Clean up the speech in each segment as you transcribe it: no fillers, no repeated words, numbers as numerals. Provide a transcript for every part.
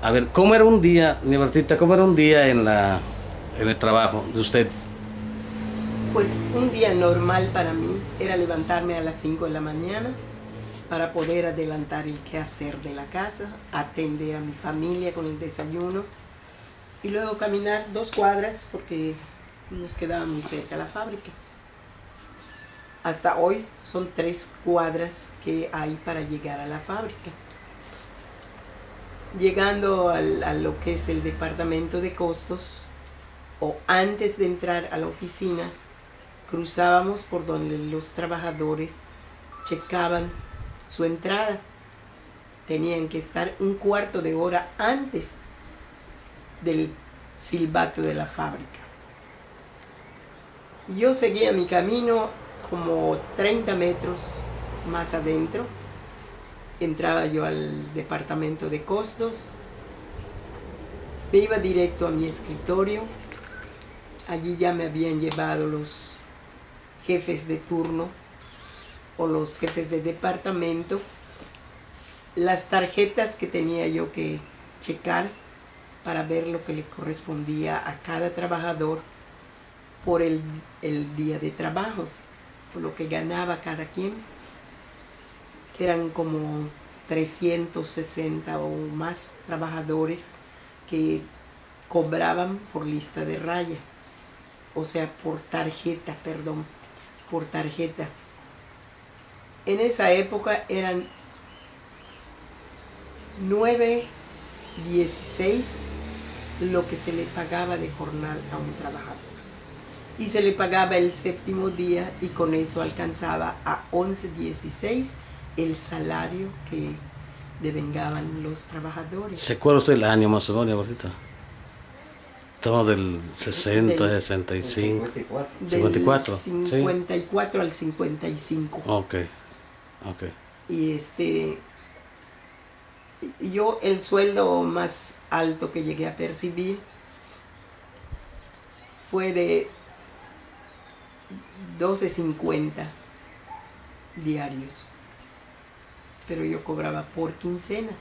A ver, ¿cómo era un día, mi Bertita, cómo era un día en el trabajo de usted? Pues un día normal para mí era levantarme a las 5 de la mañana para poder adelantar el quehacer de la casa, atender a mi familia con el desayuno y luego caminar 2 cuadras porque nos quedaba muy cerca la fábrica. Hasta hoy son 3 cuadras que hay para llegar a la fábrica. Llegando a lo que es el departamento de costos, o antes de entrar a la oficina, cruzábamos por donde los trabajadores checaban su entrada. Tenían que estar 1/4 de hora antes del silbato de la fábrica. Yo seguía mi camino como 30 metros más adentro. Entraba yo al departamento de costos, me iba directo a mi escritorio. Allí ya me habían llevado los jefes de turno o los jefes de departamento las tarjetas que tenía yo que checar para ver lo que le correspondía a cada trabajador por el día de trabajo, por lo que ganaba cada quien, que eran como 360 o más trabajadores que cobraban por lista de raya, o sea, por tarjeta, perdón, por tarjeta. En esa época eran 9.16 lo que se le pagaba de jornal a un trabajador. Y se le pagaba el 7º día y con eso alcanzaba a 11.16 el salario que devengaban los trabajadores. ¿Se acuerda usted el año más o menos, Bertita? Estamos del 60, 65. 54. Del 54 al 55. Ok. Y yo el sueldo más alto que llegué a percibir fue de 12.50 diarios, pero yo cobraba por quincena.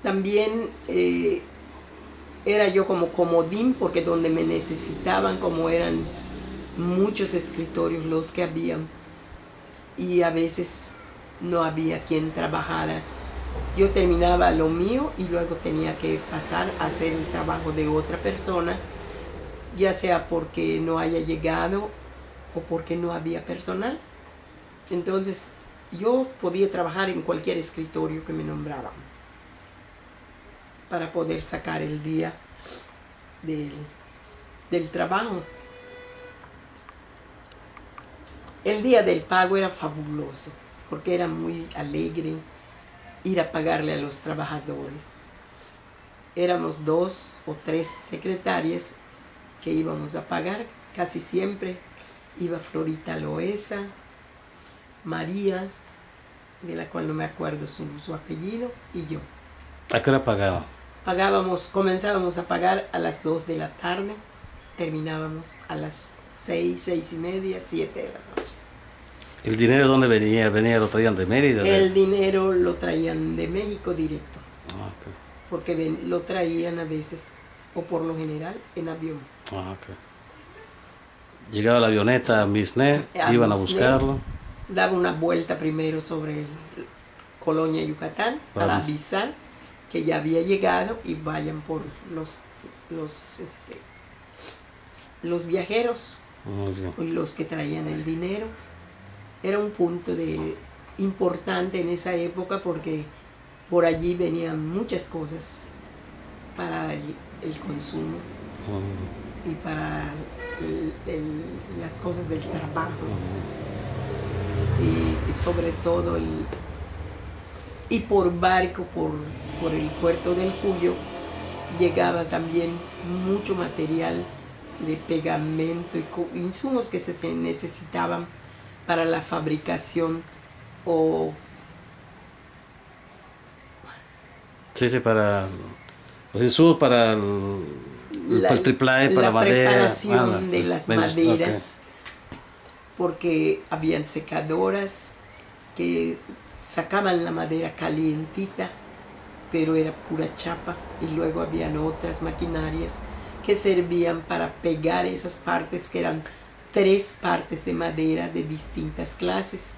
También era yo como comodín, porque donde me necesitaban, como eran muchos escritorios los que habían, y a veces no había quien trabajara, yo terminaba lo mío y luego tenía que pasar a hacer el trabajo de otra persona, ya sea porque no haya llegado o porque no había personal. Entonces yo podía trabajar en cualquier escritorio que me nombraban para poder sacar el día del trabajo. El día del pago era fabuloso, porque era muy alegre ir a pagarle a los trabajadores. Éramos 2 o 3 secretarias que íbamos a pagar. Casi siempre iba Florita Loesa, María, de la cual no me acuerdo su apellido, y yo. ¿A qué hora pagaba? Comenzábamos a pagar a las 2 de la tarde, terminábamos a las 6, 6:30, 7 de la noche. ¿El dinero dónde venía? ¿Lo traían de Mérida? El dinero lo traían de México directo, Okay. porque lo traían a veces, o por lo general, en avión. Okay. Llegaba la avioneta a Misné, iban a buscarlo. Daba una vuelta primero sobre Colonia, Yucatán, para avisar que ya había llegado y vayan por los viajeros y los que traían el dinero. Era un punto importante en esa época, porque por allí venían muchas cosas para el consumo y para las cosas del trabajo, y sobre todo y por barco, por el puerto del Cuyo, llegaba también mucho material de pegamento y insumos que se necesitaban para la fabricación o... Sí, para los insumos para el triplae, para la madera. preparación de las maderas, porque habían secadoras que sacaban la madera calientita, pero era pura chapa, y luego habían otras maquinarias que servían para pegar esas partes, que eran 3 partes de madera de distintas clases,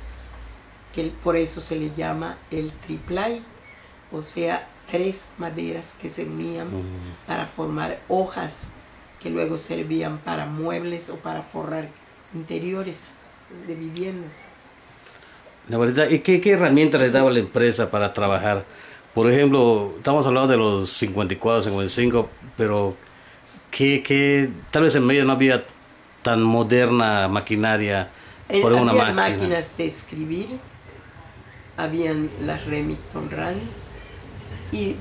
que por eso se le llama el triplay, o sea, 3 maderas que se unían para formar hojas que luego servían para muebles o para forrar interiores de viviendas. Abuelita, ¿y qué herramienta le daba la empresa para trabajar? Por ejemplo, estamos hablando de los 54, 55, pero tal vez en medio no había tan moderna maquinaria por una Había máquina. máquinas de escribir, habían las Remington Rand,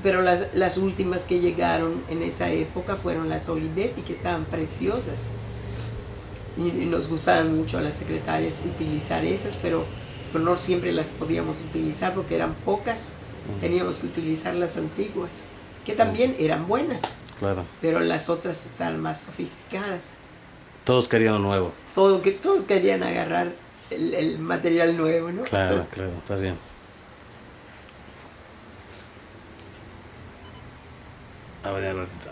pero las últimas que llegaron en esa época fueron las Olivetti, que estaban preciosas. Y nos gustaban mucho a las secretarias utilizar esas, pero no siempre las podíamos utilizar porque eran pocas. Teníamos que utilizar las antiguas, que también eran buenas, Claro. pero las otras estaban más sofisticadas. Todos querían lo nuevo. Todos querían agarrar el material nuevo, ¿no? Claro, claro, está bien. A ver, Albertita.